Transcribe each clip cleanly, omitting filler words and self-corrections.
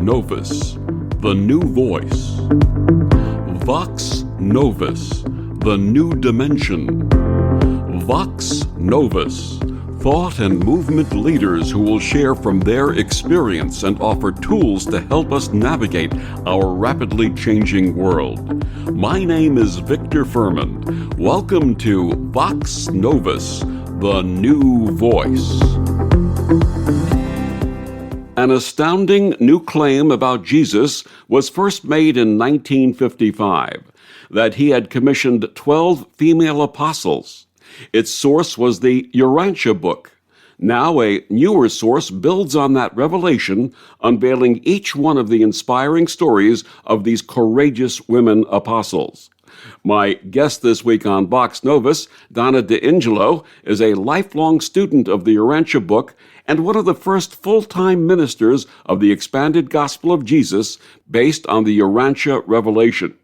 Novus, the new voice. Vox Novus, the new dimension. Vox Novus, thought and movement leaders who will share from their experience and offer tools to help us navigate our rapidly changing world. My name is Victor Furman. Welcome to Vox Novus, the new voice. An astounding new claim about Jesus was first made in 1955, that he had commissioned 12 female apostles. Its source was the Urantia Book. Now a newer source builds on that revelation, unveiling each one of the inspiring stories of these courageous women apostles. My guest this week on Vox Novus, DonnaDIngillo, is a lifelong student of the Urantia Book and one of the first full-time ministers of the expanded gospel of Jesus based on the Urantia revelation.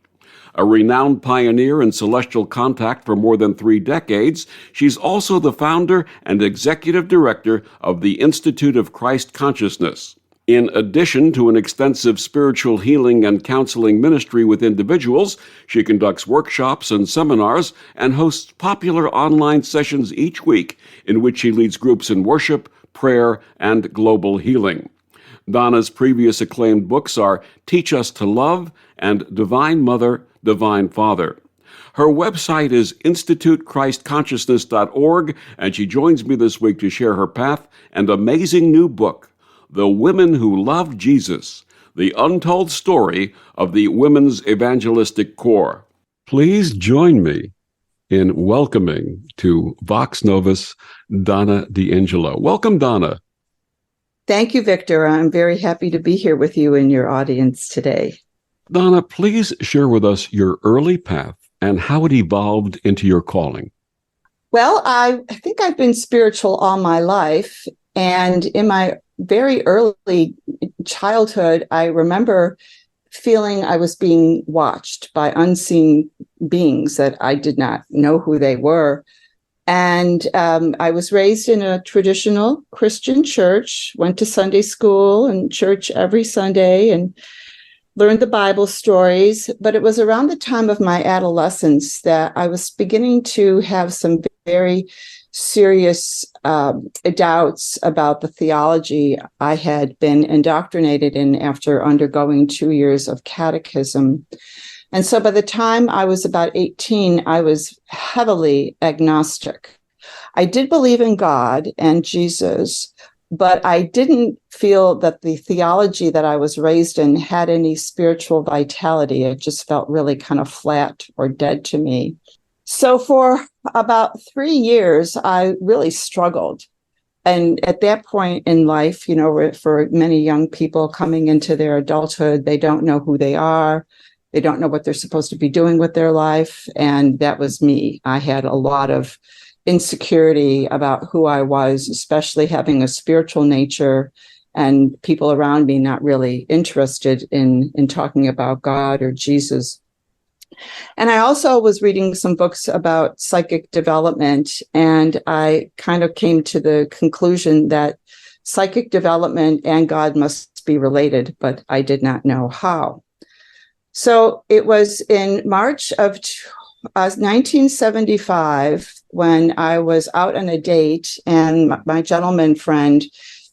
A renowned pioneer in celestial contact for more than 3 decades, she's also the founder and executive director of the Institute of Christ Consciousness. In addition to an extensive spiritual healing and counseling ministry with individuals, she conducts workshops and seminars and hosts popular online sessions each week in which she leads groups in worship, prayer, and global healing. Donna's previous acclaimed books are Teach Us to Love and Divine Mother, Divine Father. Her website is institutechristconsciousness.org, and she joins me this week to share her path and amazing new book, The Women Who Love Jesus, the untold story of the Women's Evangelistic Corps. Please join me in welcoming to Vox Novus, DonnaDIngillo. Welcome, Donna. Thank you, Victor. I'm very happy to be here with you and your audience today. Donna, please share with us your early path and how it evolved into your calling. Well, I think I've been spiritual all my life. And in my very early childhood, I remember feeling I was being watched by unseen beings that I did not know who they were. And I was raised in a traditional Christian church, went to Sunday school and church every Sunday and learned the Bible stories. But it was around the time of my adolescence that I was beginning to have some very serious doubts about the theology I had been indoctrinated in after undergoing 2 years of catechism. And so by the time I was about 18, I was heavily agnostic. I did believe in God and Jesus, but I didn't feel that the theology that I was raised in had any spiritual vitality. It just felt really kind of flat or dead to me. So for about 3 years, I really struggled. And at that point in life, you know, for many young people coming into their adulthood, they don't know who they are. They don't know what they're supposed to be doing with their life. And that was me. I had a lot of insecurity about who I was, especially having a spiritual nature and people around me not really interested in talking about God or Jesus. And I also was reading some books about psychic development, and I kind of came to the conclusion that psychic development and God must be related, but I did not know how. So it was in March of 1975 when I was out on a date, and my gentleman friend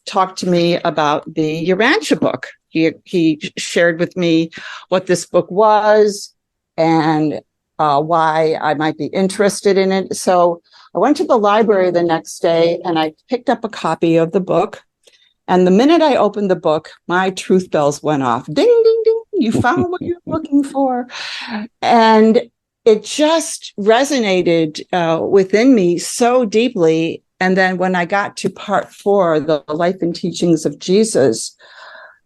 talked to me about the Urantia Book. He shared with me what this book was and why I might be interested in it. So I went to the library the next day and I picked up a copy of the book. And the minute I opened the book, my truth bells went off. Ding, ding, ding. You found what you're looking for. And it just resonated within me so deeply. And then when I got to part 4, the life and teachings of Jesus,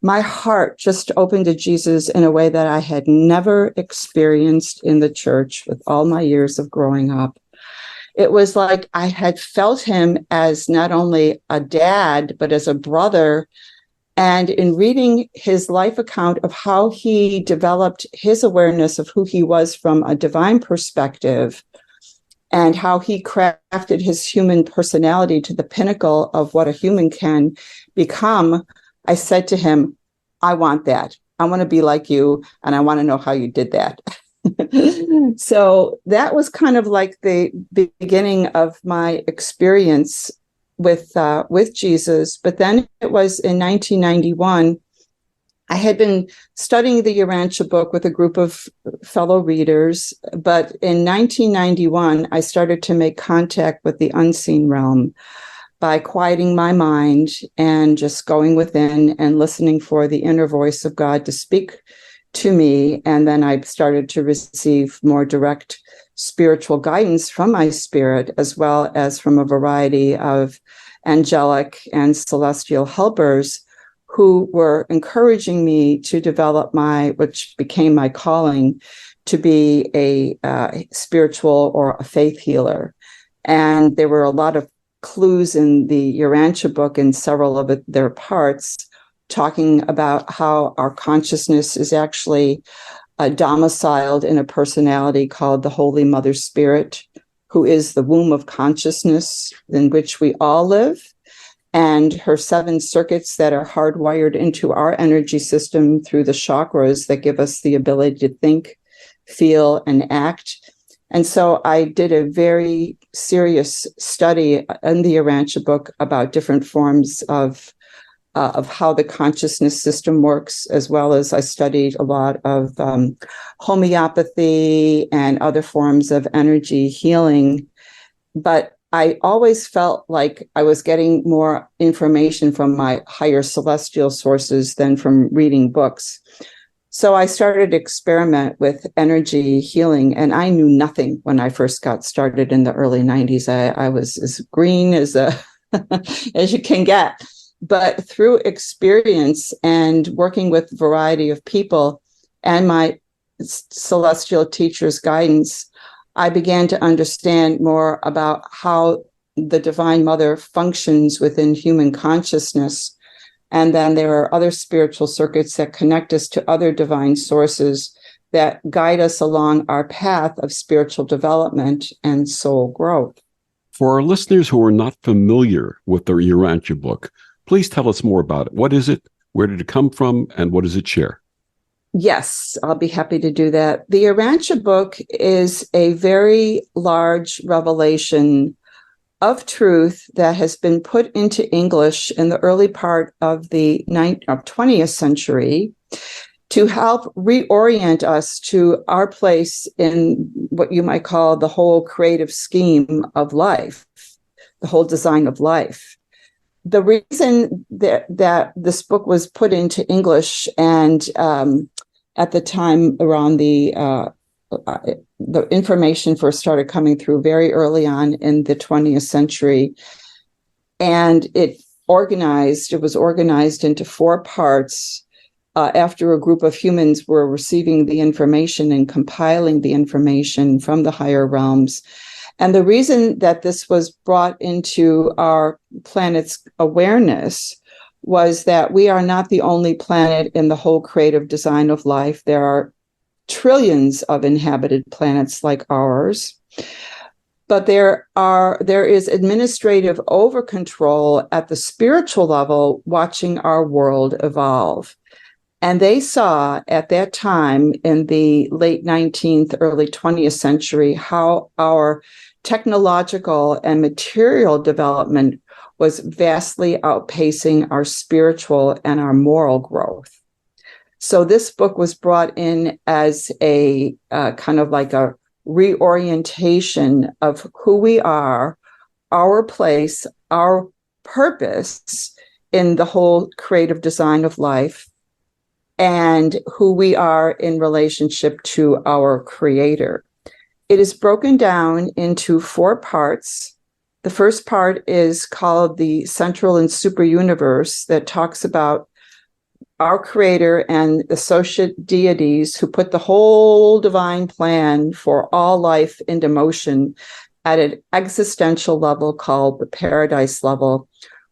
my heart just opened to Jesus in a way that I had never experienced in the church with all my years of growing up. It was like I had felt him as not only a dad, but as a brother. And in reading his life account of how he developed his awareness of who he was from a divine perspective, and how he crafted his human personality to the pinnacle of what a human can become, I said to him, I want that. I want to be like you, and I want to know how you did that. So that was kind of like the beginning of my experience with Jesus. But then it was in 1991. I had been studying the Urantia book with a group of fellow readers, but in 1991, I started to make contact with the unseen realm by quieting my mind and just going within and listening for the inner voice of God to speak to me. And then I started to receive more direct spiritual guidance from my spirit, as well as from a variety of angelic and celestial helpers who were encouraging me to develop which became my calling, to be a spiritual or a faith healer. And there were a lot of clues in the Urantia book and several of their parts talking about how our consciousness is actually domiciled in a personality called the Holy Mother Spirit, who is the womb of consciousness in which we all live, and her 7 circuits that are hardwired into our energy system through the chakras that give us the ability to think, feel, and act. And so I did a very serious study in the Urantia book about different forms of how the consciousness system works, as well as I studied a lot of homeopathy and other forms of energy healing. But I always felt like I was getting more information from my higher celestial sources than from reading books. So I started to experiment with energy healing, and I knew nothing when I first got started in the early 90s. I was as green as as you can get. But through experience and working with a variety of people and my celestial teacher's guidance, I began to understand more about how the Divine Mother functions within human consciousness. And then there are other spiritual circuits that connect us to other divine sources that guide us along our path of spiritual development and soul growth. For our listeners who are not familiar with the Urantia book, please tell us more about it. What is it? Where did it come from? And what does it share? Yes, I'll be happy to do that. The Urantia book is a very large revelation of truth that has been put into English in the early part of the 20th century to help reorient us to our place in what you might call the whole creative scheme of life, the whole design of life. The reason that this book was put into English, and at the time around the information first started coming through very early on in the 20th century, and it was organized into 4 parts after a group of humans were receiving the information and compiling the information from the higher realms. And the reason that this was brought into our planet's awareness was that we are not the only planet in the whole creative design of life. There are trillions of inhabited planets like ours, but there is administrative over control at the spiritual level watching our world evolve. And they saw at that time in the late 19th, early 20th century, how our technological and material development was vastly outpacing our spiritual and our moral growth. So this book was brought in as a kind of like a reorientation of who we are, our place, our purpose in the whole creative design of life, and who we are in relationship to our Creator. It is broken down into 4 parts. The first part is called the Central and Super Universe, that talks about our Creator and associate deities who put the whole divine plan for all life into motion at an existential level called the paradise level,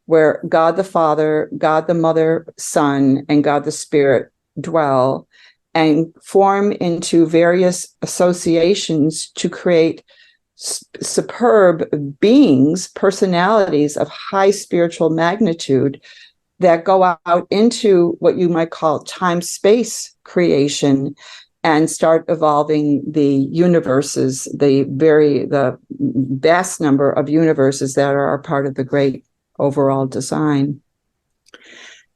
where God the Father, God the Mother, Son, and God the Spirit dwell and form into various associations to create superb beings, personalities of high spiritual magnitude that go out into what you might call time-space creation and start evolving the universes, the vast number of universes that are a part of the great overall design.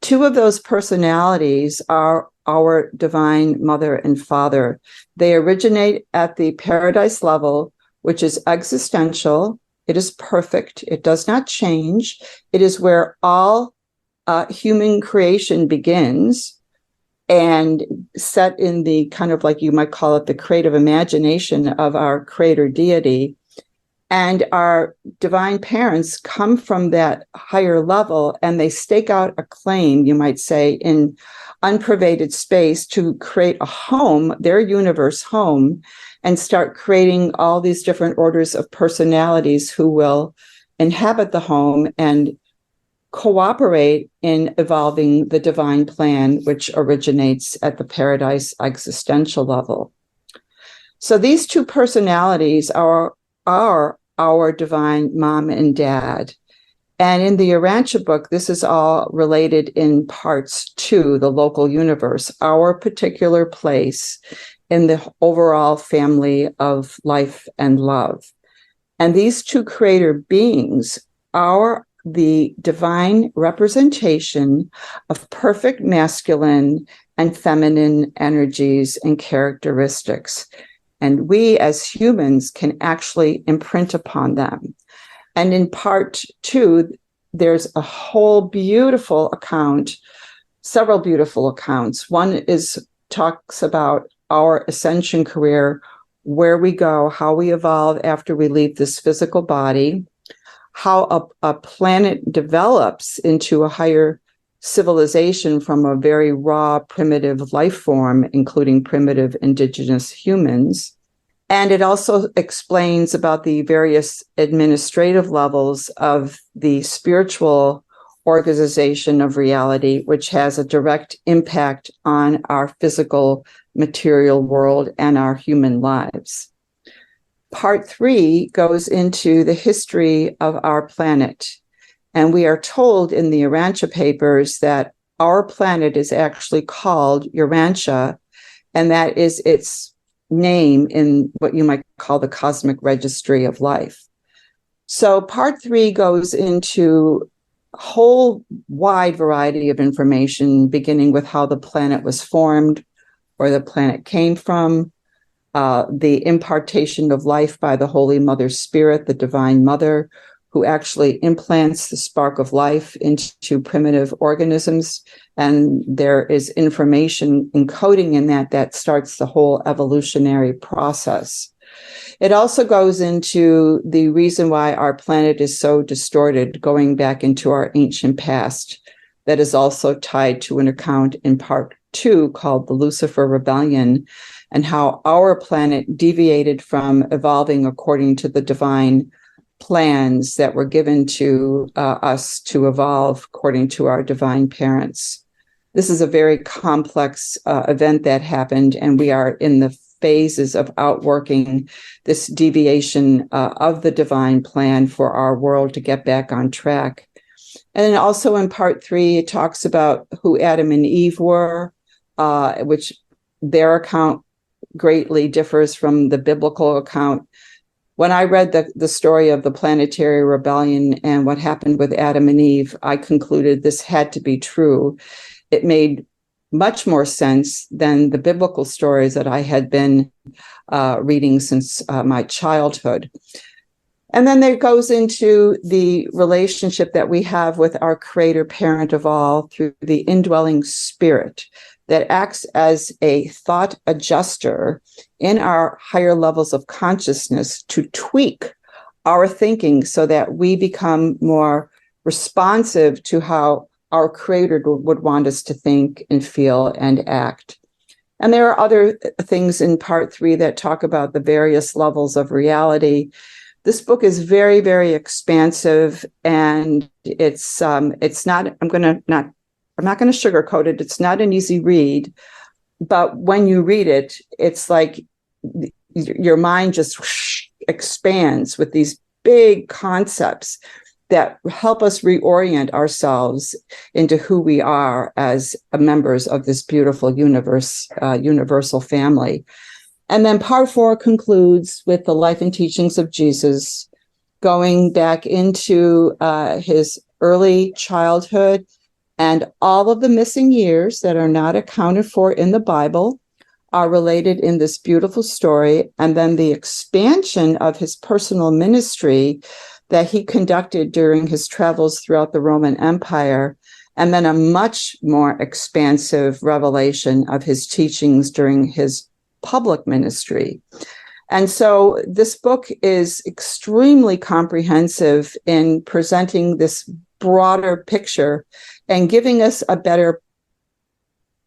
Two of those personalities are our divine mother and father. They originate at the paradise level, which is existential. It is perfect. It does not change. It is where all human creation begins, and set in the kind of, like you might call it, the creative imagination of our creator deity. And our divine parents come from that higher level, and they stake out a claim, you might say, in unpervaded space to create a home, their universe home, and start creating all these different orders of personalities who will inhabit the home and cooperate in evolving the divine plan, which originates at the paradise existential level. So these two personalities are our divine mom and dad. And in the Urantia book, this is all related in parts to the local universe, our particular place in the overall family of life and love. And these two creator beings are the divine representation of perfect masculine and feminine energies and characteristics. And we as humans can actually imprint upon them. And in part two, there's a whole beautiful account, several beautiful accounts. One talks about our ascension career, where we go, how we evolve after we leave this physical body, how a planet develops into a higher civilization from a very raw, primitive life form, including primitive indigenous humans. And it also explains about the various administrative levels of the spiritual organization of reality, which has a direct impact on our physical material world and our human lives. Part 3 goes into the history of our planet. And we are told in the Urantia papers that our planet is actually called Urantia, and that is its name in what you might call the cosmic registry of life. So part 3 goes into a whole wide variety of information, beginning with how the planet was formed, where the planet came from, the impartation of life by the Holy Mother Spirit, the Divine Mother, who actually implants the spark of life into primitive organisms. And there is information encoding in that starts the whole evolutionary process. It also goes into the reason why our planet is so distorted, going back into our ancient past. That is also tied to an account in part 2 called the Lucifer Rebellion, and how our planet deviated from evolving according to the divine plans that were given to us to evolve according to our divine parents. This is a very complex event that happened, and we are in the phases of outworking this deviation of the divine plan for our world to get back on track. And then also in part 3, it talks about who Adam and Eve were, which their account greatly differs from the biblical account. When I read the story of the planetary rebellion and what happened with Adam and Eve, I concluded this had to be true. It made much more sense than the biblical stories that I had been reading since my childhood. And then there goes into the relationship that we have with our creator parent of all through the indwelling spirit that acts as a thought adjuster in our higher levels of consciousness to tweak our thinking so that we become more responsive to how our creator would want us to think and feel and act. And there are other things in part 3 that talk about the various levels of reality. This book is very, very expansive, and it's not, I'm not going to sugarcoat it. It's not an easy read, but when you read it, it's like your mind just expands with these big concepts. that help us reorient ourselves into who we are as members of this beautiful universal family. And then part 4 concludes with the life and teachings of Jesus, going back into his early childhood and all of the missing years that are not accounted for in the Bible are related in this beautiful story. And then the expansion of his personal ministry that he conducted during his travels throughout the Roman Empire, and then a much more expansive revelation of his teachings during his public ministry. And so this book is extremely comprehensive in presenting this broader picture and giving us a better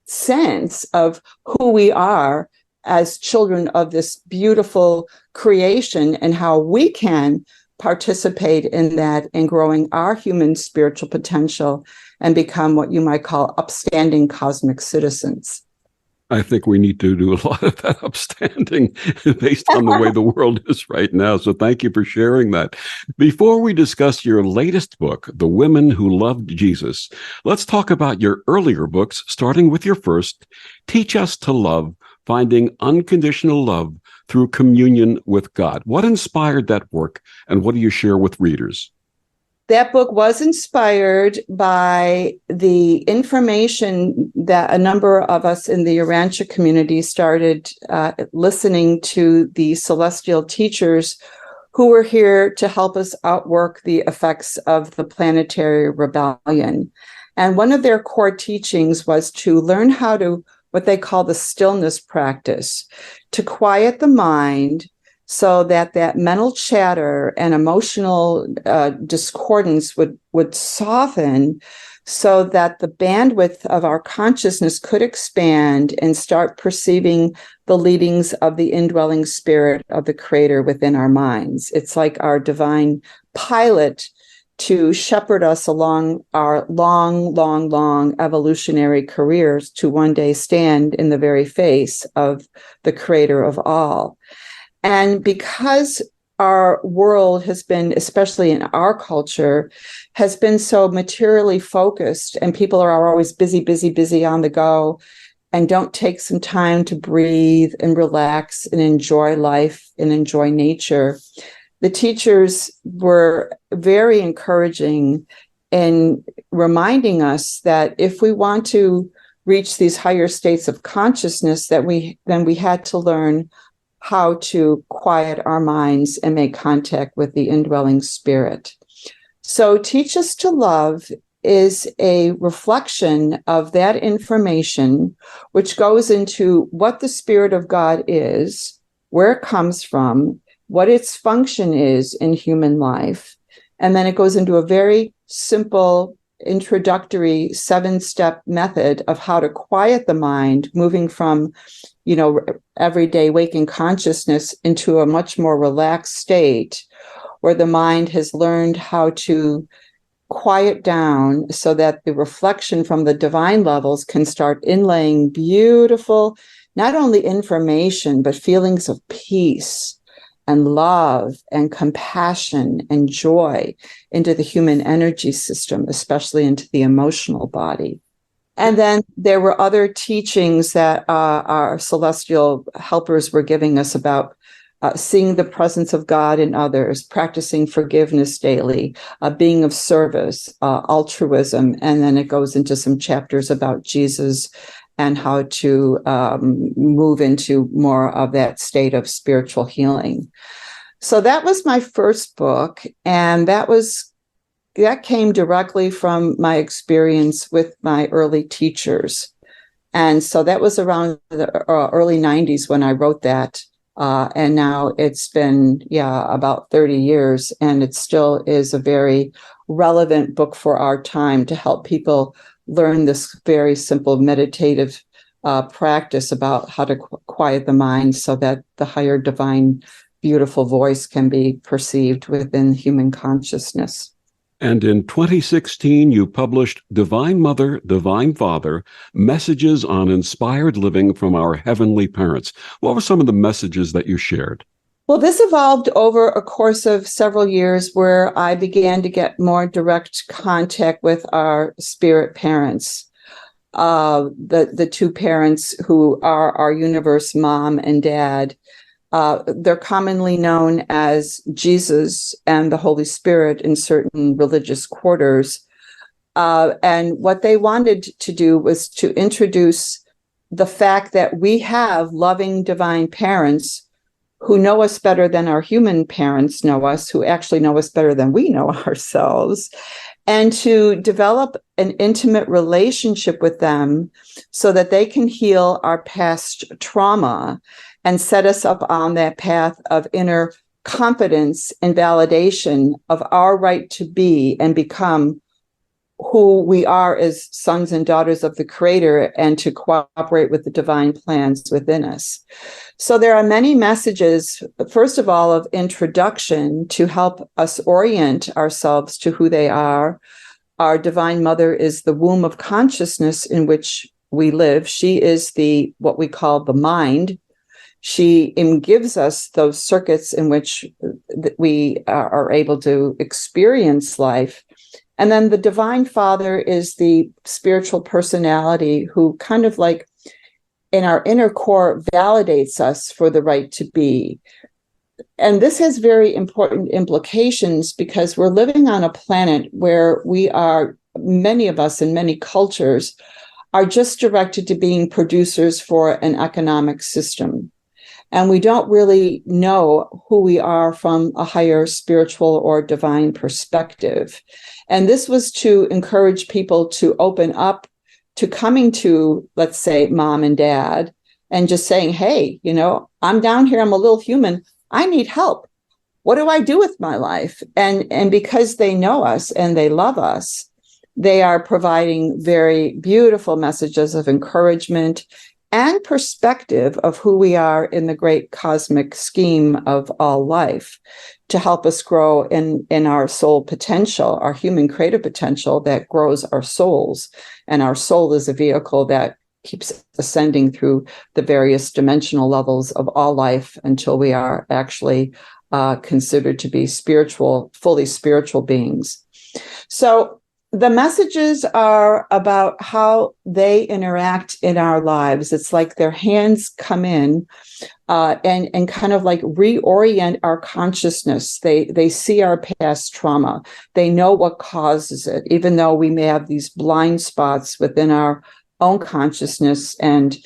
sense of who we are as children of this beautiful creation and how we can participate in that and growing our human spiritual potential and become what you might call upstanding cosmic citizens. I think we need to do a lot of that upstanding based on the way the world is right now. So thank you for sharing that. Before we discuss your latest book, The Women Who Loved Jesus, let's talk about your earlier books, starting with your first, Teach Us to Love, Finding Unconditional Love Through Communion with God. What inspired that work, and what do you share with readers? That book was inspired by the information that a number of us in the Urantia community started listening to the celestial teachers who were here to help us outwork the effects of the planetary rebellion. And one of their core teachings was to learn how to, what they call the stillness practice, to quiet the mind so that mental chatter and emotional discordance would soften, so that the bandwidth of our consciousness could expand and start perceiving the leadings of the indwelling spirit of the Creator within our minds. It's like our divine pilot to shepherd us along our long evolutionary careers to one day stand in the very face of the Creator of all. And because our world has been, especially in our culture, has been so materially focused, and people are always busy on the go and don't take some time to breathe and relax and enjoy life and enjoy nature, the teachers were very encouraging in reminding us that if we want to reach these higher states of consciousness, then we had to learn how to quiet our minds and make contact with the indwelling spirit. So Teach Us to Love is a reflection of that information, which goes into what the Spirit of God is, where it comes from, what its function is in human life. And then it goes into a very simple introductory 7-step method of how to quiet the mind, moving from everyday waking consciousness into a much more relaxed state where the mind has learned how to quiet down so that the reflection from the divine levels can start inlaying beautiful, not only information, but feelings of peace and love and compassion and joy into the human energy system, especially into the emotional body. And then there were other teachings that our celestial helpers were giving us about seeing the presence of God in others, practicing forgiveness daily, being of service, altruism. And then it goes into some chapters about Jesus and how to move into more of that state of spiritual healing. So that was my first book, and that came directly from my experience with my early teachers. And so that was around the early 90s when I wrote that. And now it's been, about 30 years, and it still is a very relevant book for our time to help people learn this very simple meditative practice about how to quiet the mind so that the higher divine, beautiful voice can be perceived within human consciousness. And in 2016, you published Divine Mother, Divine Father, Messages on Inspired Living from Our Heavenly Parents. What were some of the messages that you shared? Well, this evolved over a course of several years where I began to get more direct contact with our spirit parents, the two parents who are our universe, mom and dad. They're commonly known as Jesus and the Holy Spirit in certain religious quarters. And what they wanted to do was to introduce the fact that we have loving divine parents who know us better than our human parents know us, who actually know us better than we know ourselves, and to develop an intimate relationship with them so that they can heal our past trauma and set us up on that path of inner confidence and validation of our right to be and become who we are as sons and daughters of the Creator, and to cooperate with the divine plans within us. So there are many messages, first of all, of introduction to help us orient ourselves to who they are. Our Divine Mother is the womb of consciousness in which we live. She is what we call the mind. She gives us those circuits in which we are able to experience life. And then the Divine Father is the spiritual personality who kind of like in our inner core validates us for the right to be. And this has very important implications because we're living on a planet where many of us in many cultures are just directed to being producers for an economic system. And we don't really know who we are from a higher spiritual or divine perspective. And this was to encourage people to open up to coming to, let's say, mom and dad, and just saying, hey, I'm down here, I'm a little human, I need help. What do I do with my life? And because they know us and they love us, they are providing very beautiful messages of encouragement and perspective of who we are in the great cosmic scheme of all life, to help us grow in our soul potential, our human creative potential that grows our souls. And our soul is a vehicle that keeps ascending through the various dimensional levels of all life until we are actually considered to be fully spiritual beings. So the messages are about how they interact in our lives. It's like their hands come in and kind of like reorient our consciousness. They see our past trauma. They know what causes it, even though we may have these blind spots within our own consciousness and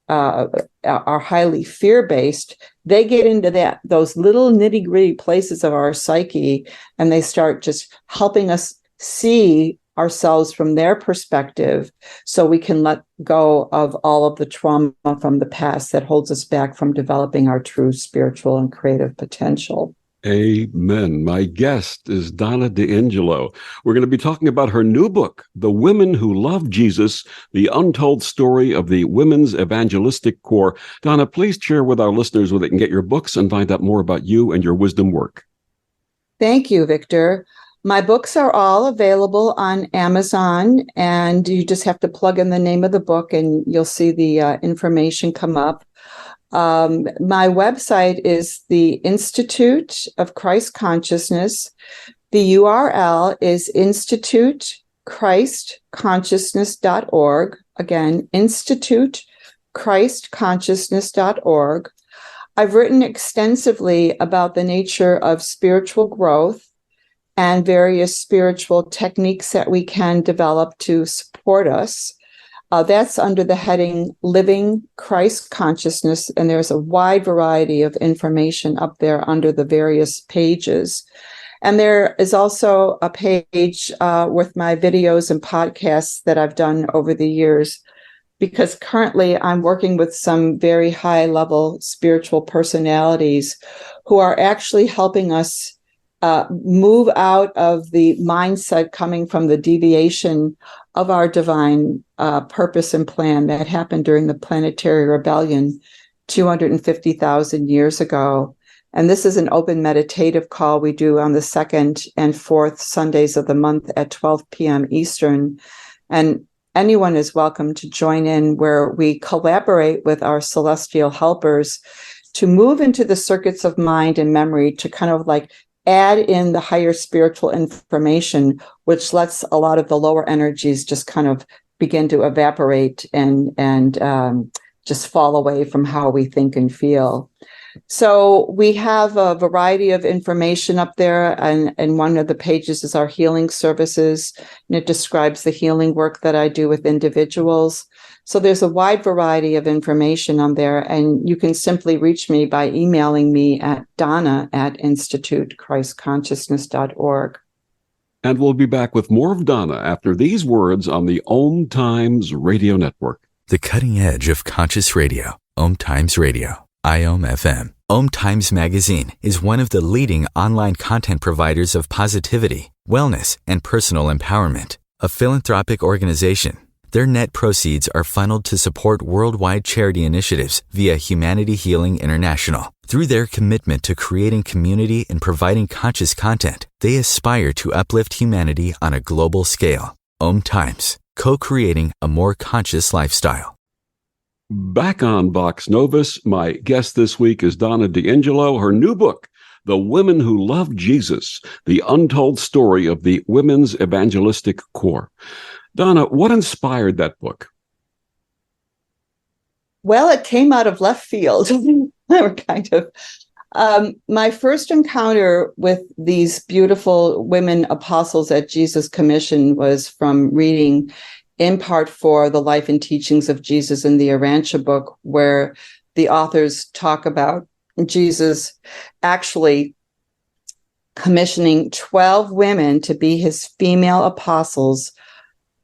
are highly fear-based. They get into those little nitty-gritty places of our psyche, and they start just helping us see ourselves from their perspective so we can let go of all of the trauma from the past that holds us back from developing our true spiritual and creative potential. Amen. My guest is DonnaDIngillo. We're going to be talking about her new book, The Women Who Love Jesus, The Untold Story of the Women's Evangelistic Corps. Donna, please share with our listeners where they can get your books and find out more about you and your wisdom work. Thank you, Victor. My books are all available on Amazon, and you just have to plug in the name of the book and you'll see the information come up. My website is the Institute of Christ Consciousness. The URL is institutechristconsciousness.org. Again, institutechristconsciousness.org. I've written extensively about the nature of spiritual growth and various spiritual techniques that we can develop to support us. That's under the heading Living Christ Consciousness, and there's a wide variety of information up there under the various pages. And there is also a page with my videos and podcasts that I've done over the years, because currently I'm working with some very high-level spiritual personalities who are actually helping us move out of the mindset coming from the deviation of our divine purpose and plan that happened during the planetary rebellion 250,000 years ago. And this is an open meditative call we do on the second and fourth Sundays of the month at 12 p.m. Eastern. And anyone is welcome to join in, where we collaborate with our celestial helpers to move into the circuits of mind and memory to kind of like add in the higher spiritual information, which lets a lot of the lower energies just kind of begin to evaporate and just fall away from how we think and feel. So we have a variety of information up there, and one of the pages is our healing services, and it describes the healing work that I do with individuals. So there's a wide variety of information on there, and you can simply reach me by emailing me at donna@institutechristconsciousness.org. And we'll be back with more of Donna after these words on the Om Times Radio Network. The cutting edge of conscious radio, Om Times Radio, IOM FM. Om Times Magazine is one of the leading online content providers of positivity, wellness, and personal empowerment. A philanthropic organization, their net proceeds are funneled to support worldwide charity initiatives via Humanity Healing International. Through their commitment to creating community and providing conscious content, they aspire to uplift humanity on a global scale. Om Times, co-creating a more conscious lifestyle. Back on Vox Novus, my guest this week is DonnaDIngillo. Her new book, The Women Who Loved Jesus, The Untold Story of the Women's Evangelistic Corps. Donna, what inspired that book? Well, it came out of left field. kind of. My first encounter with these beautiful women apostles at Jesus' commission was from reading in part 4, The Life and Teachings of Jesus in the Urantia Book, where the authors talk about Jesus actually commissioning 12 women to be his female apostles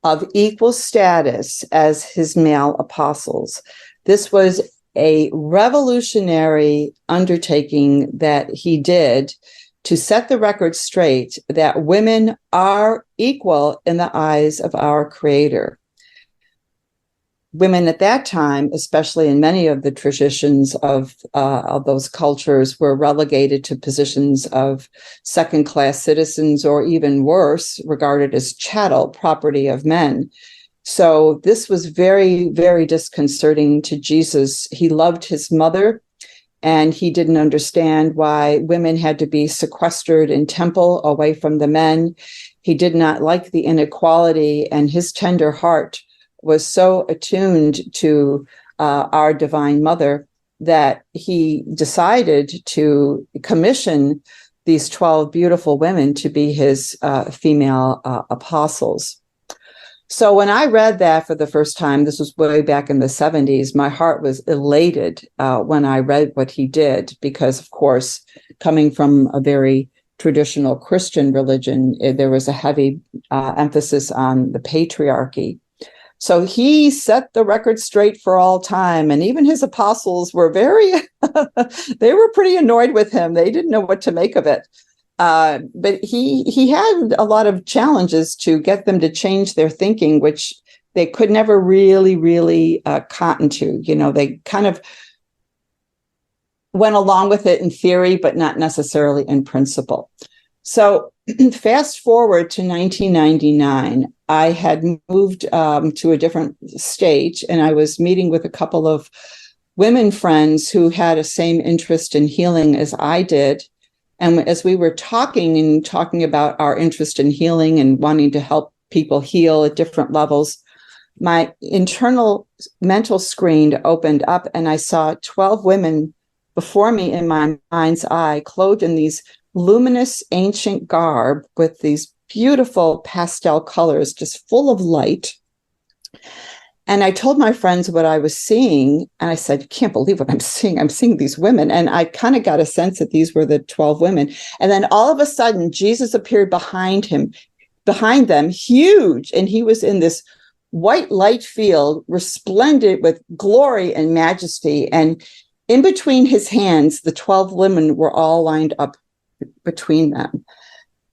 of equal status as his male apostles. This was a revolutionary undertaking that he did to set the record straight that women are equal in the eyes of our Creator. Women at that time, especially in many of the traditions of those cultures, were relegated to positions of second-class citizens, or even worse, regarded as chattel, property of men. So this was very, very disconcerting to Jesus. He loved his mother, and he didn't understand why women had to be sequestered in temple away from the men. He did not like the inequality, and his tender heart was so attuned to our Divine Mother that he decided to commission these 12 beautiful women to be his female apostles. So when I read that for the first time, this was way back in the 70s, my heart was elated when I read what he did, because, of course, coming from a very traditional Christian religion, there was a heavy emphasis on the patriarchy. So he set the record straight for all time. And even his apostles were they were pretty annoyed with him. They didn't know what to make of it. But he had a lot of challenges to get them to change their thinking, which they could never really cotton to. You know, they kind of went along with it in theory, but not necessarily in principle. So fast forward to 1999, I had moved to a different state, and I was meeting with a couple of women friends who had a same interest in healing as I did. And as we were talking about our interest in healing and wanting to help people heal at different levels, my internal mental screen opened up, and I saw 12 women before me in my mind's eye, clothed in these luminous ancient garb with these beautiful pastel colors, just full of light. And I told my friends what I was seeing, and I said, can't believe what I'm seeing. I'm seeing these women. And I kind of got a sense that these were the 12 women. And then all of a sudden, Jesus appeared behind them, huge. And he was in this white light field, resplendent with glory and majesty. And in between his hands, the 12 women were all lined up between them.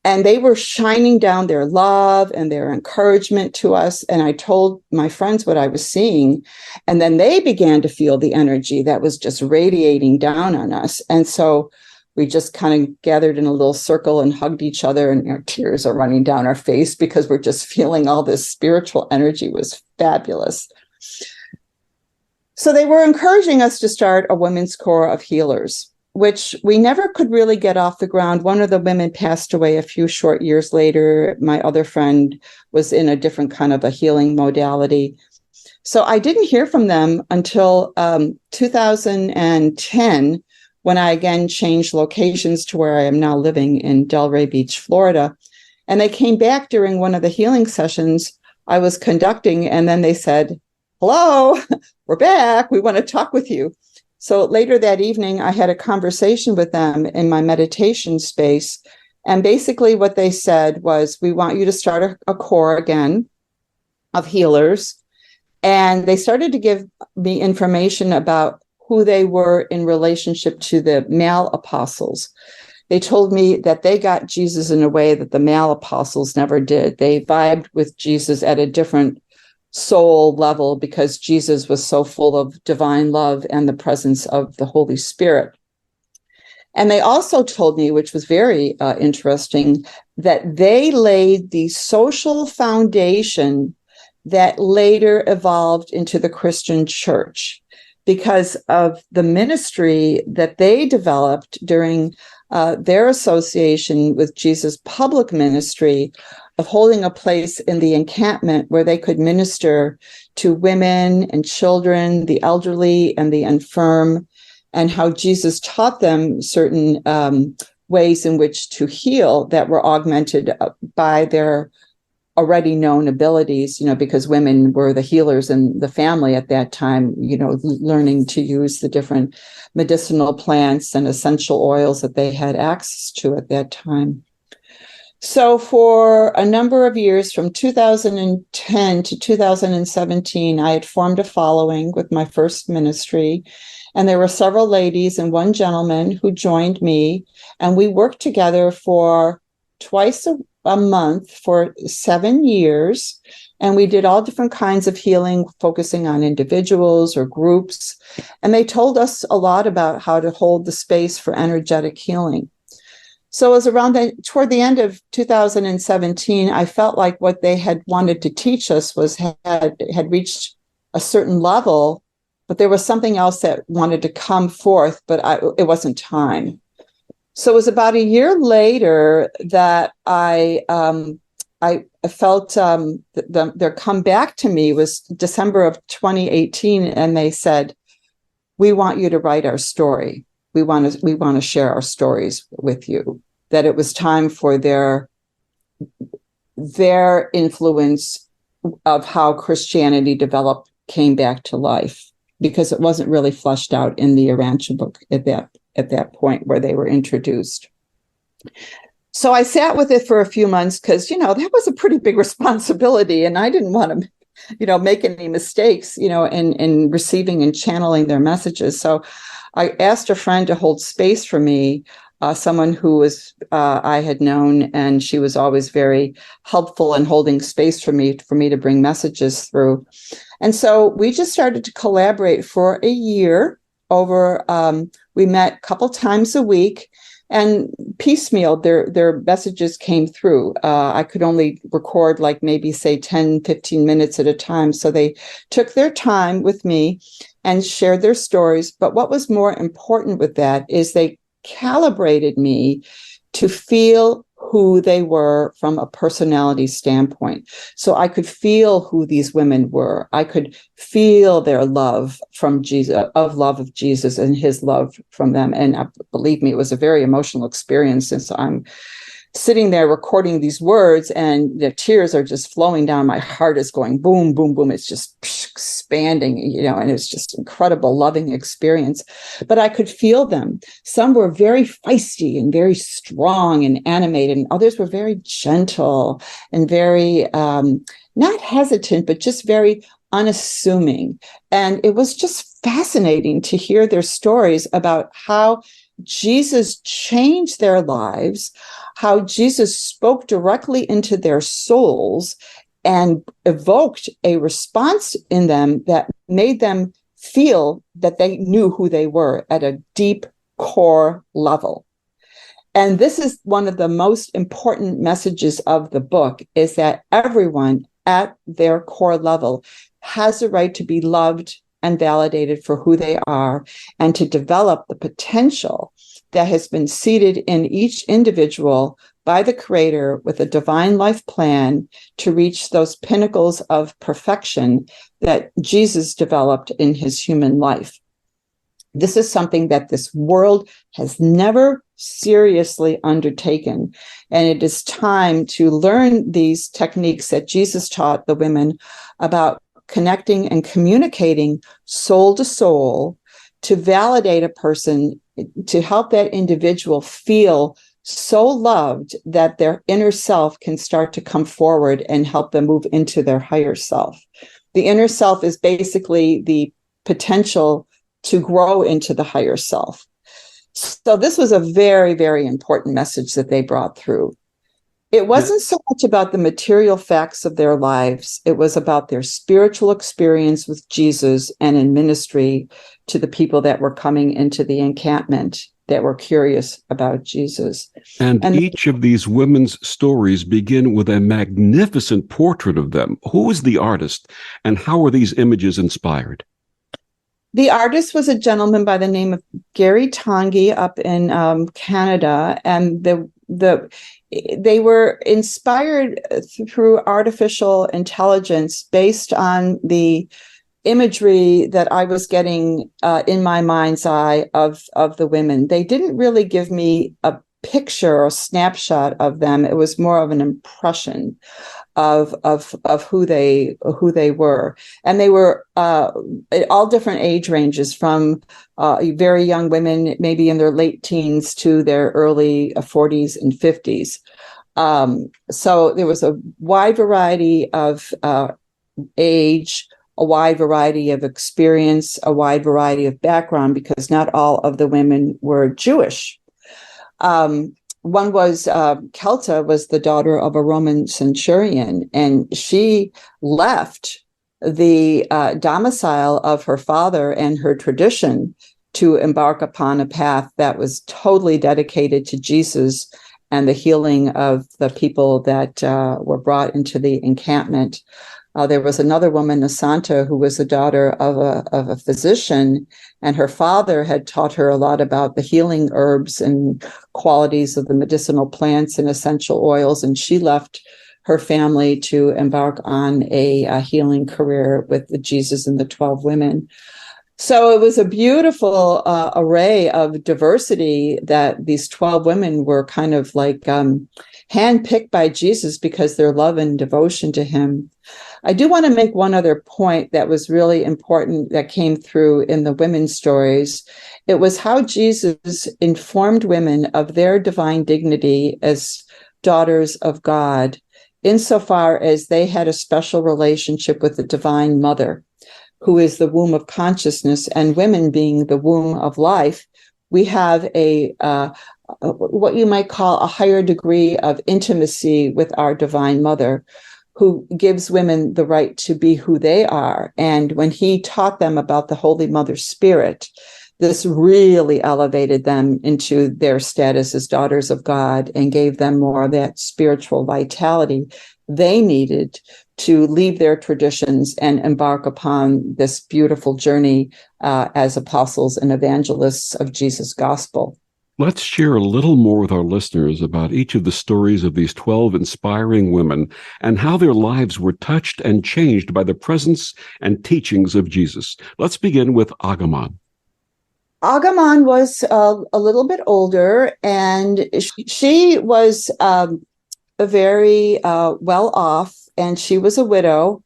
And they were shining down their love and their encouragement to us. And I told my friends what I was seeing. And then they began to feel the energy that was just radiating down on us. And so we just kind of gathered in a little circle and hugged each other, and our tears are running down our face because we're just feeling all this spiritual energy. Was fabulous. So they were encouraging us to start a women's corps of healers, which we never could really get off the ground. One of the women passed away a few short years later. My other friend was in a different kind of a healing modality. So I didn't hear from them until 2010, when I again changed locations to where I am now living in Delray Beach, Florida. And they came back during one of the healing sessions I was conducting, and then they said, "Hello, we're back. We want to talk with you." So later that evening, I had a conversation with them in my meditation space. And basically what they said was, "We want you to start a corps again of healers." And they started to give me information about who they were in relationship to the male apostles. They told me that they got Jesus in a way that the male apostles never did. They vibed with Jesus at a different soul level because Jesus was so full of divine love and the presence of the Holy Spirit. And they also told me, which was very interesting, that they laid the social foundation that later evolved into the Christian church because of the ministry that they developed during their association with Jesus' public ministry of holding a place in the encampment where they could minister to women and children, the elderly and the infirm, and how Jesus taught them certain ways in which to heal that were augmented by their already known abilities, because women were the healers in the family at that time, learning to use the different medicinal plants and essential oils that they had access to at that time. So for a number of years, from 2010 to 2017, I had formed a following with my first ministry. And there were several ladies and one gentleman who joined me. And we worked together for twice a month for 7 years. And we did all different kinds of healing, focusing on individuals or groups. And they told us a lot about how to hold the space for energetic healing. So it was toward the end of 2017, I felt like what they had wanted to teach us had reached a certain level, but there was something else that wanted to come forth, but it wasn't time. So it was about a year later that I felt their come back to me was December of 2018, and they said, "We want you to write our story. We want to share our stories with you." That it was time for their that of how Christianity developed came back to life, because it wasn't really fleshed out in the Urantia book at that point where they were introduced. So I sat with it for a few months because, that was a pretty big responsibility, and I didn't want to, make any mistakes, in receiving and channeling their messages. So I asked a friend to hold space for me, someone who was I had known, and she was always very helpful in holding space for me to bring messages through. And so we just started to collaborate for a year over. We met a couple times a week, and piecemeal, their messages came through. I could only record maybe say 10, 15 minutes at a time. So they took their time with me and shared their stories. But what was more important with that is they calibrated me to feel who they were from a personality standpoint. So I could feel who these women were. I could feel their love from Jesus, of Jesus and his love from them. And believe me, it was a very emotional experience, since I'm sitting there recording these words and the tears are just flowing down. My heart is going boom, boom, boom. It's just expanding, and it's just incredible, loving experience. But I could feel them. Some were very feisty and very strong and animated, and others were very gentle and very, not hesitant, but just very unassuming. And it was just fascinating to hear their stories about how Jesus changed their lives, how Jesus spoke directly into their souls and evoked a response in them that made them feel that they knew who they were at a deep core level. And this is one of the most important messages of the book, is that everyone at their core level has a right to be loved and validated for who they are, and to develop the potential that has been seeded in each individual by the Creator with a divine life plan to reach those pinnacles of perfection that Jesus developed in his human life. This is something that this world has never seriously undertaken. And it is time to learn these techniques that Jesus taught the women about connecting and communicating soul to soul to validate a person, to help that individual feel so loved that their inner self can start to come forward and help them move into their higher self. The inner self is basically the potential to grow into the higher self. So this was a very, very important message that they brought through. It wasn't so much about the material facts of their lives. It was about their spiritual experience with Jesus and in ministry to the people that were coming into the encampment that were curious about Jesus. And each of these women's stories begin with a magnificent portrait of them. Who is the artist, and how are these images inspired? The artist was a gentleman by the name of Gary Tongi up in Canada, and they were inspired through artificial intelligence based on the imagery that I was getting in my mind's eye of the women. They didn't really give me a picture or snapshot of them. It was more of an impression of who they were, and they were at all different age ranges, from very young women, maybe in their late teens, to their early 40s and 50s. So there was a wide variety of age, a wide variety of experience, a wide variety of background, because not all of the women were Jewish. One was Kelta was the daughter of a Roman centurion, and she left the domicile of her father and her tradition to embark upon a path that was totally dedicated to Jesus and the healing of the people that were brought into the encampment. There was another woman, Asanta, who was the daughter of a physician, and her father had taught her a lot about the healing herbs and qualities of the medicinal plants and essential oils, and she left her family to embark on a healing career with the Jesus and the 12 women. So it was a beautiful array of diversity that these 12 women were kind of like handpicked by Jesus because their love and devotion to him. I do want to make one other point that was really important that came through in the women's stories. It was how Jesus informed women of their divine dignity as daughters of God, insofar as they had a special relationship with the Divine Mother, who is the womb of consciousness, and women being the womb of life. We have a what you might call a higher degree of intimacy with our Divine Mother, who gives women the right to be who they are. And when he taught them about the Holy Mother Spirit, this really elevated them into their status as daughters of God and gave them more of that spiritual vitality they needed to leave their traditions and embark upon this beautiful journey as apostles and evangelists of Jesus' gospel. Let's share a little more with our listeners about each of the stories of these 12 inspiring women and how their lives were touched and changed by the presence and teachings of Jesus. Let's begin with Agamon. Agamon was a little bit older, and she was very well off, and she was a widow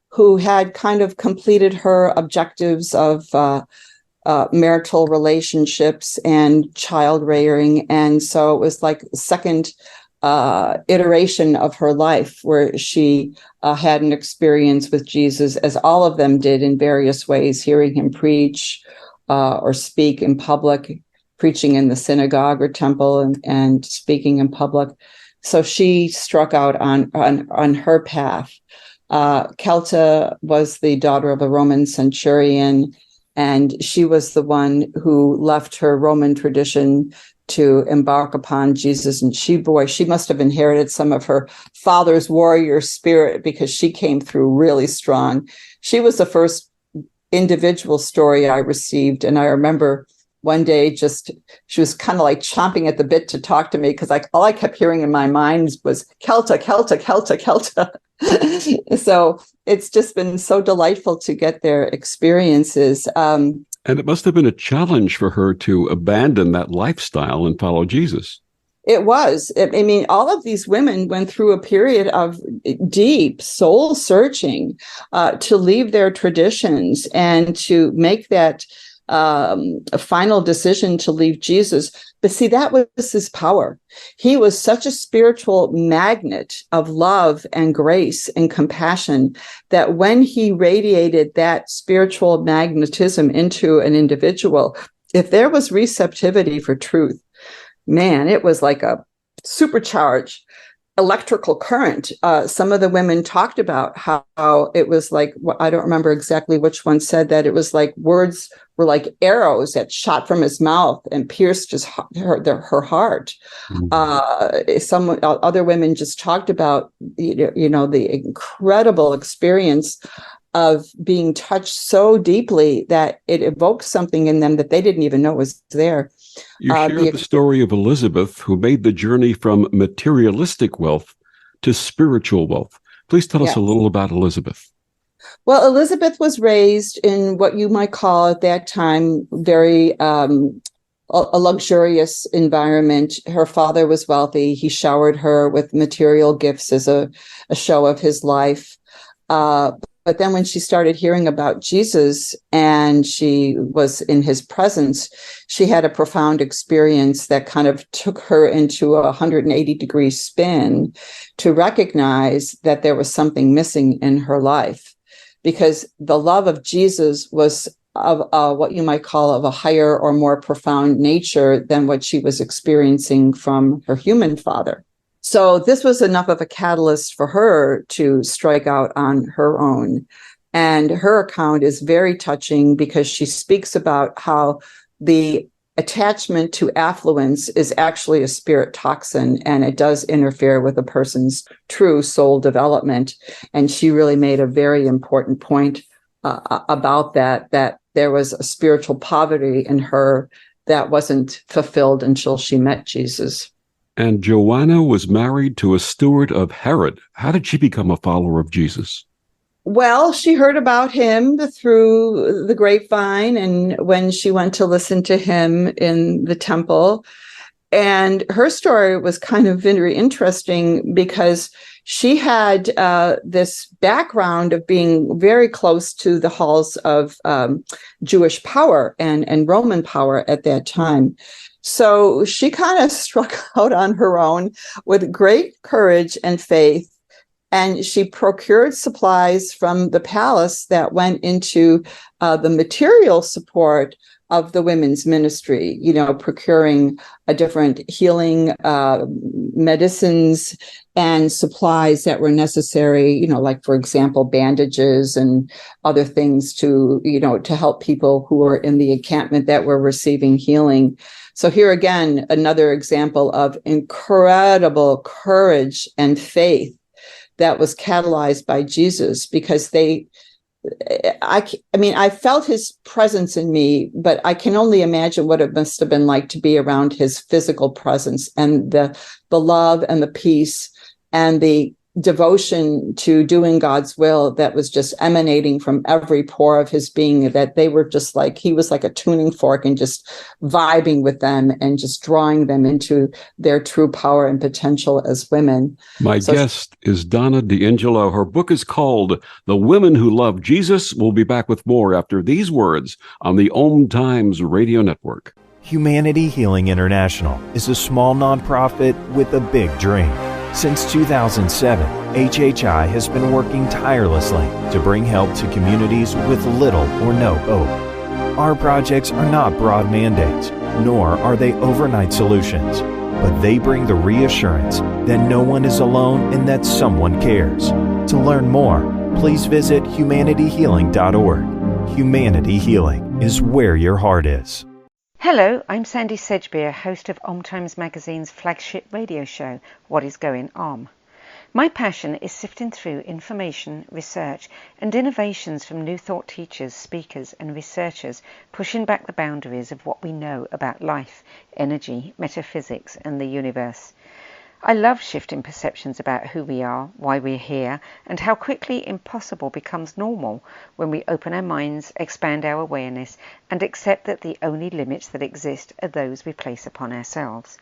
who had kind of completed her objectives of marital relationships and child rearing. And so it was like second iteration of her life where she had an experience with Jesus, as all of them did in various ways, hearing him preach or speak in public, preaching in the synagogue or temple and speaking in public. So she struck out on her path. Kelta was the daughter of a Roman centurion, and she was the one who left her Roman tradition to embark upon Jesus. And she must have inherited some of her father's warrior spirit, because she came through really strong. She was the first individual story I received. And I remember one day she was kind of like chomping at the bit to talk to me, because all I kept hearing in my mind was Kelta, Kelta, Kelta, Kelta. So it's just been so delightful to get their experiences. And it must have been a challenge for her to abandon that lifestyle and follow Jesus. It was. I mean, all of these women went through a period of deep soul searching to leave their traditions and to make that a final decision to leave Jesus. But see, that was his power. He was such a spiritual magnet of love and grace and compassion that when he radiated that spiritual magnetism into an individual, if there was receptivity for truth, man, it was like a supercharged electrical current. Some of the women talked about how it was like, I don't remember exactly which one said that, it was like words were like arrows that shot from his mouth and pierced her heart. Mm-hmm. Other women just talked about, the incredible experience of being touched so deeply that it evoked something in them that they didn't even know was there. You shared the story of Elizabeth, who made the journey from materialistic wealth to spiritual wealth. Please tell us a little about Elizabeth. Well, Elizabeth was raised in what you might call at that time very a luxurious environment. Her father was wealthy. He showered her with material gifts as a show of his life. But then when she started hearing about Jesus and she was in his presence, she had a profound experience that kind of took her into a 180-degree spin to recognize that there was something missing in her life, because the love of Jesus was of what you might call of a higher or more profound nature than what she was experiencing from her human father. So this was enough of a catalyst for her to strike out on her own. And her account is very touching because she speaks about how the attachment to affluence is actually a spirit toxin, and it does interfere with a person's true soul development. And she really made a very important point about that there was a spiritual poverty in her that wasn't fulfilled until she met Jesus. And Joanna was married to a steward of Herod. How did she become a follower of Jesus? Well, she heard about him through the grapevine, and when she went to listen to him in the temple. And her story was kind of very interesting because she had this background of being very close to the halls of Jewish power and Roman power at that time. So she kind of struck out on her own with great courage and faith. And she procured supplies from the palace that went into the material support of the women's ministry, procuring a different healing medicines and supplies that were necessary, like, for example, bandages and other things to help people who were in the encampment that were receiving healing. So here again, another example of incredible courage and faith that was catalyzed by Jesus, because I felt his presence in me, but I can only imagine what it must have been like to be around his physical presence and the love and the peace and the devotion to doing God's will that was just emanating from every pore of his being, that they were just like, he was like a tuning fork and just vibing with them and just drawing them into their true power and potential as women. My guest is DonnaDIngillo. Her book is called The Women Who Love Jesus. We'll be back with more after these words on the Om Times Radio Network. Humanity Healing International is a small nonprofit with a big dream. Since 2007, HHI has been working tirelessly to bring help to communities with little or no hope. Our projects are not broad mandates, nor are they overnight solutions, but they bring the reassurance that no one is alone and that someone cares. To learn more, please visit humanityhealing.org. Humanity Healing is where your heart is. Hello, I'm Sandy Sedgbeer, host of Om Times Magazine's flagship radio show, What is Going Om. My passion is sifting through information, research, and innovations from New Thought teachers, speakers, and researchers, pushing back the boundaries of what we know about life, energy, metaphysics, and the universe. I love shifting perceptions about who we are, why we're here, and how quickly impossible becomes normal when we open our minds, expand our awareness, and accept that the only limits that exist are those we place upon ourselves.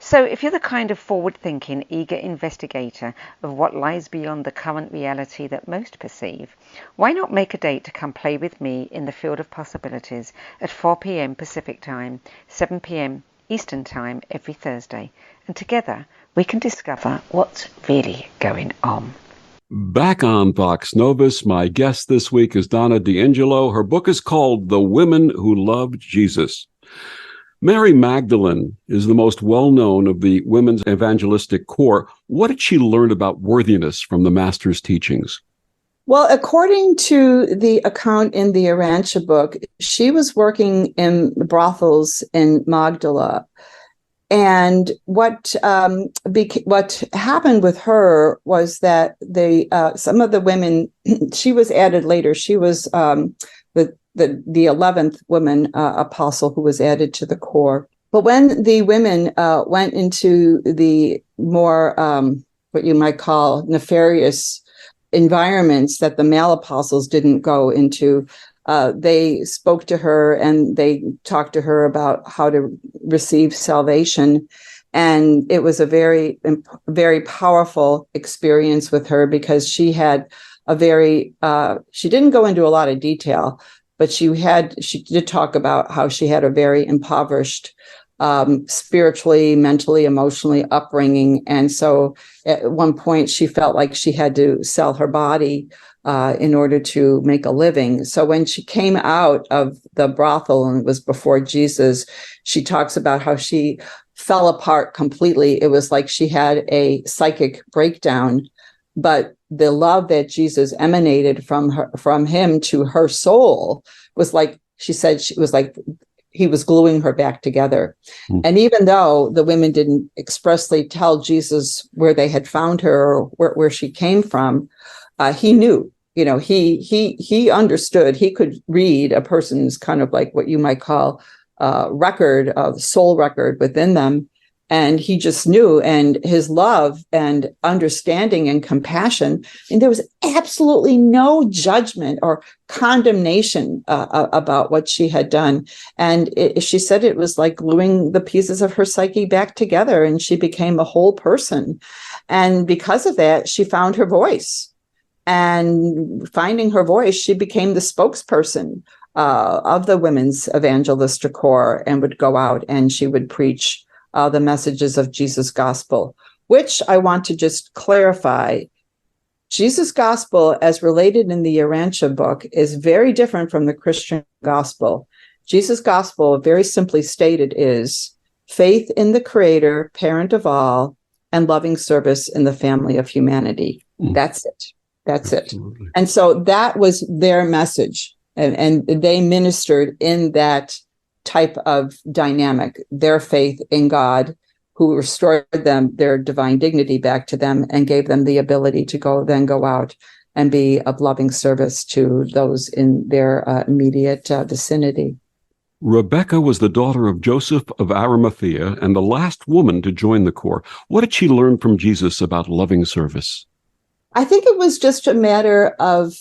So if you're the kind of forward-thinking, eager investigator of what lies beyond the current reality that most perceive, why not make a date to come play with me in the field of possibilities at 4 p.m. Pacific Time, 7 p.m. Eastern Time every Thursday, and together we can discover what's really going on. Back on Vox Novus, my guest this week is DonnaDIngillo. Her book is called The Women Who Loved Jesus. Mary Magdalene is the most well-known of the women's evangelistic corps. What did she learn about worthiness from the Master's teachings? Well, according to the account in the Urantia book, she was working in brothels in Magdala. And what happened with her was that some of the women, she was added later. She was the 11th woman apostle who was added to the corps. But when the women went into the more what you might call nefarious environments that the male apostles didn't go into, they spoke to her and they talked to her about how to receive salvation. And it was a very, very powerful experience with her because she had she didn't go into a lot of detail, but she did talk about how she had a very impoverished spiritually, mentally, emotionally upbringing. And so at one point she felt like she had to sell her body in order to make a living. So when she came out of the brothel, and it was before Jesus, she talks about how she fell apart completely. It was like she had a psychic breakdown, but the love that Jesus emanated from him to her soul was like, she said, she was like, he was gluing her back together. Mm. And even though the women didn't expressly tell Jesus where they had found her or where she came from, he knew, he understood. He could read a person's kind of like what you might call record of soul record within them. And he just knew, and his love and understanding and compassion. And there was absolutely no judgment or condemnation about what she had done. And she said it was like gluing the pieces of her psyche back together, and she became a whole person. And because of that, she found her voice. And finding her voice, she became the spokesperson of the Women's Evangelistic Corps and would go out and she would preach the messages of Jesus' gospel, which I want to just clarify. Jesus' gospel, as related in the Urantia book, is very different from the Christian gospel. Jesus' gospel, very simply stated, is faith in the Creator, parent of all, and loving service in the family of humanity. That's it. That's Absolutely. It. And so that was their message. And they ministered in that type of dynamic, their faith in God, who restored them, their divine dignity back to them, and gave them the ability to go out and be of loving service to those in their immediate vicinity. Rebecca was the daughter of Joseph of Arimathea and the last woman to join the corps. What did she learn from Jesus about loving service? I think it was just a matter of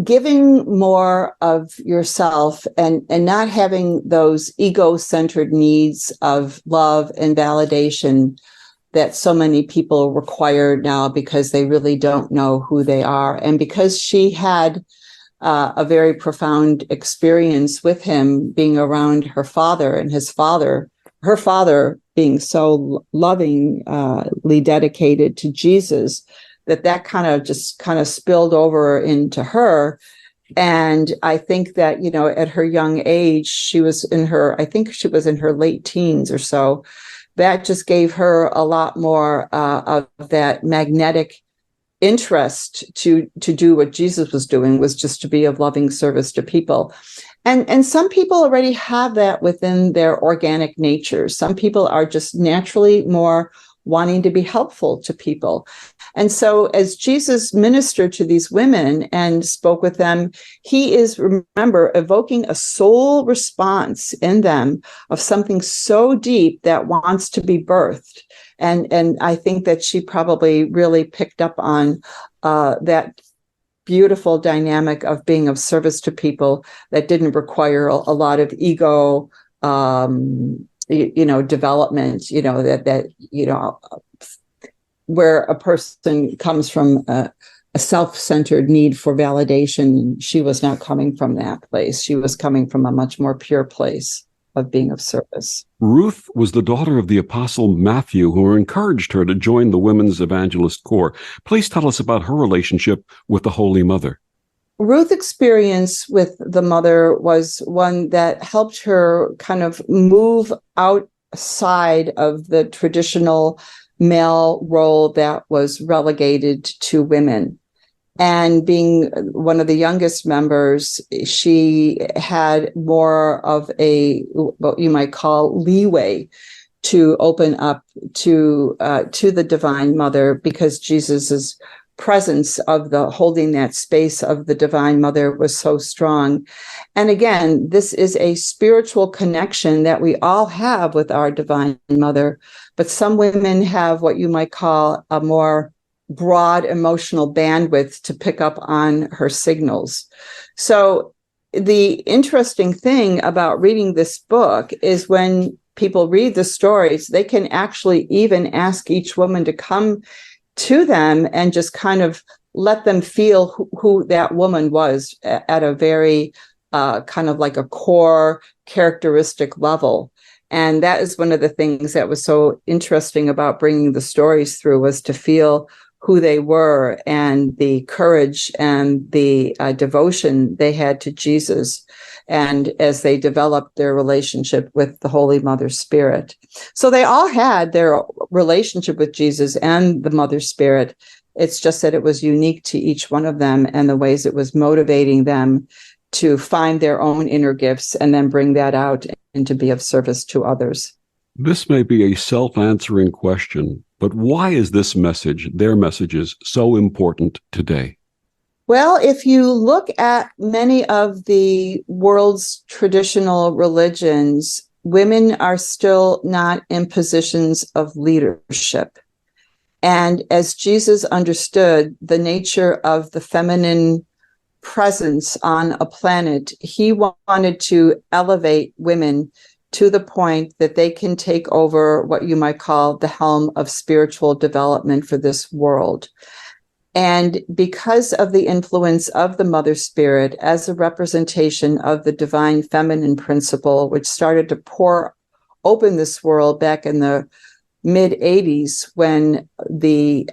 giving more of yourself and not having those ego-centered needs of love and validation that so many people require now because they really don't know who they are. And because she had a very profound experience with him being around her father and her father being so lovingly dedicated to Jesus, that kind of spilled over into her. And I think that, at her young age, she was in her late teens or so. That just gave her a lot more of that magnetic interest to do what Jesus was doing, was just to be of loving service to people. And some people already have that within their organic nature. Some people are just naturally more wanting to be helpful to people. And so as Jesus ministered to these women and spoke with them, he is, remember, evoking a soul response in them of something so deep that wants to be birthed. And I think that she probably really picked up on that beautiful dynamic of being of service to people that didn't require a lot of ego, development, where a person comes from a self-centered need for validation. She was not coming from that place. She was coming from a much more pure place of being of service. Ruth was the daughter of the apostle Matthew, who encouraged her to join the Women's Evangelist Corps. Please tell us about her relationship with the Holy Mother. Ruth's experience with the mother was one that helped her kind of move outside of the traditional male role that was relegated to women. And being one of the youngest members, she had more of a, what you might call, leeway to open up to the Divine Mother, because Jesus's presence of the holding that space of the Divine Mother was so strong. And again, this is a spiritual connection that we all have with our Divine Mother, but some women have what you might call a more broad emotional bandwidth to pick up on her signals. So the interesting thing about reading this book is when people read the stories, they can actually even ask each woman to come to them and just kind of let them feel who that woman was at a very kind of like a core characteristic level. And that is one of the things that was so interesting about bringing the stories through, was to feel who they were and the courage and the devotion they had to Jesus, and as they developed their relationship with the Holy Mother Spirit. So they all had their relationship with Jesus and the Mother Spirit. It's just that it was unique to each one of them, and the ways it was motivating them to find their own inner gifts and then bring that out and to be of service to others. This may be a self-answering question, but why is this message, their messages, so important today? Well, if you look at many of the world's traditional religions, women are still not in positions of leadership. And as Jesus understood the nature of the feminine presence on a planet, he wanted to elevate women to the point that they can take over what you might call the helm of spiritual development for this world. And because of the influence of the Mother Spirit as a representation of the divine feminine principle, which started to pour open this world back in the mid-'80s, when the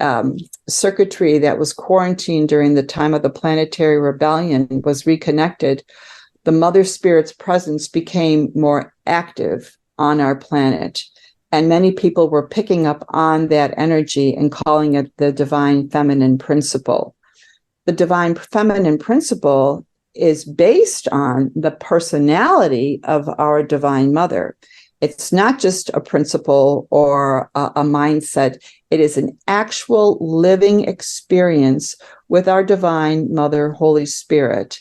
circuitry that was quarantined during the time of the planetary rebellion was reconnected, the Mother Spirit's presence became more active on our planet. And many people were picking up on that energy and calling it the divine feminine principle. The divine feminine principle is based on the personality of our Divine Mother. It's not just a principle or a mindset. It is an actual living experience with our Divine Mother, Holy Spirit.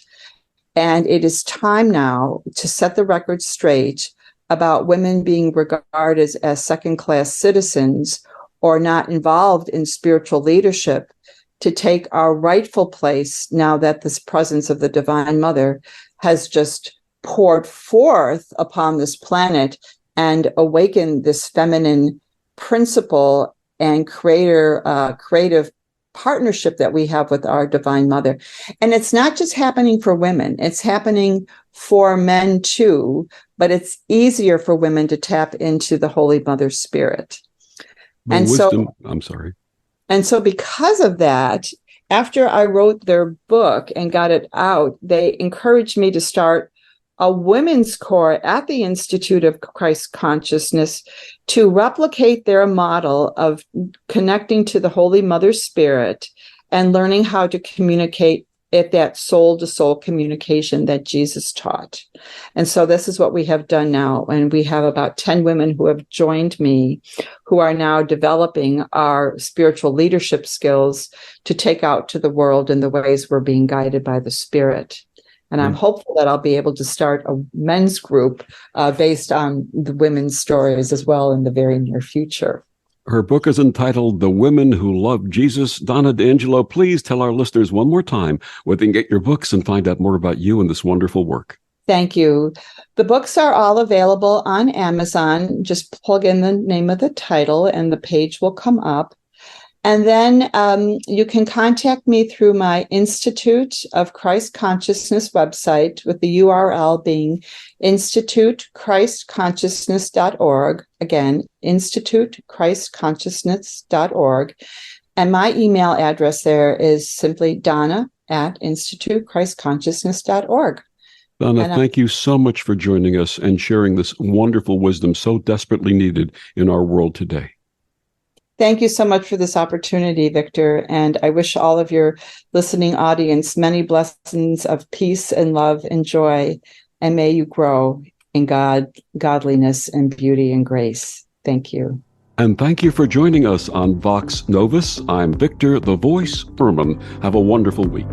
And it is time now to set the record straight about women being regarded as second-class citizens or not involved in spiritual leadership, to take our rightful place now that this presence of the Divine Mother has just poured forth upon this planet and awakened this feminine principle and creative partnership that we have with our Divine Mother. And it's not just happening for women, it's happening for men too, but it's easier for women to tap into the Holy Mother Spirit. And so because of that, after I wrote their book and got it out, they encouraged me to start a women's corps at the Institute of Christ Consciousness to replicate their model of connecting to the Holy Mother Spirit and learning how to communicate at that soul-to-soul communication that Jesus taught. And so this is what we have done now. And we have about 10 women who have joined me, who are now developing our spiritual leadership skills to take out to the world in the ways we're being guided by the Spirit. And I'm hopeful that I'll be able to start a men's group based on the women's stories as well in the very near future. Her book is entitled The Women Who Love Jesus. DonnaDIngillo, please tell our listeners one more time where they can get your books and find out more about you and this wonderful work. Thank you. The books are all available on Amazon. Just plug in the name of the title and the page will come up. And then you can contact me through my Institute of Christ Consciousness website, with the URL being institutechristconsciousness.org. Again, institutechristconsciousness.org. And my email address there is simply Donna@institutechristconsciousness.org. Donna, thank you so much for joining us and sharing this wonderful wisdom so desperately needed in our world today. Thank you so much for this opportunity, Victor. And I wish all of your listening audience many blessings of peace and love and joy. And may you grow in godliness and beauty and grace. Thank you. And thank you for joining us on Vox Novus. I'm Victor, the Voice Furman. Have a wonderful week.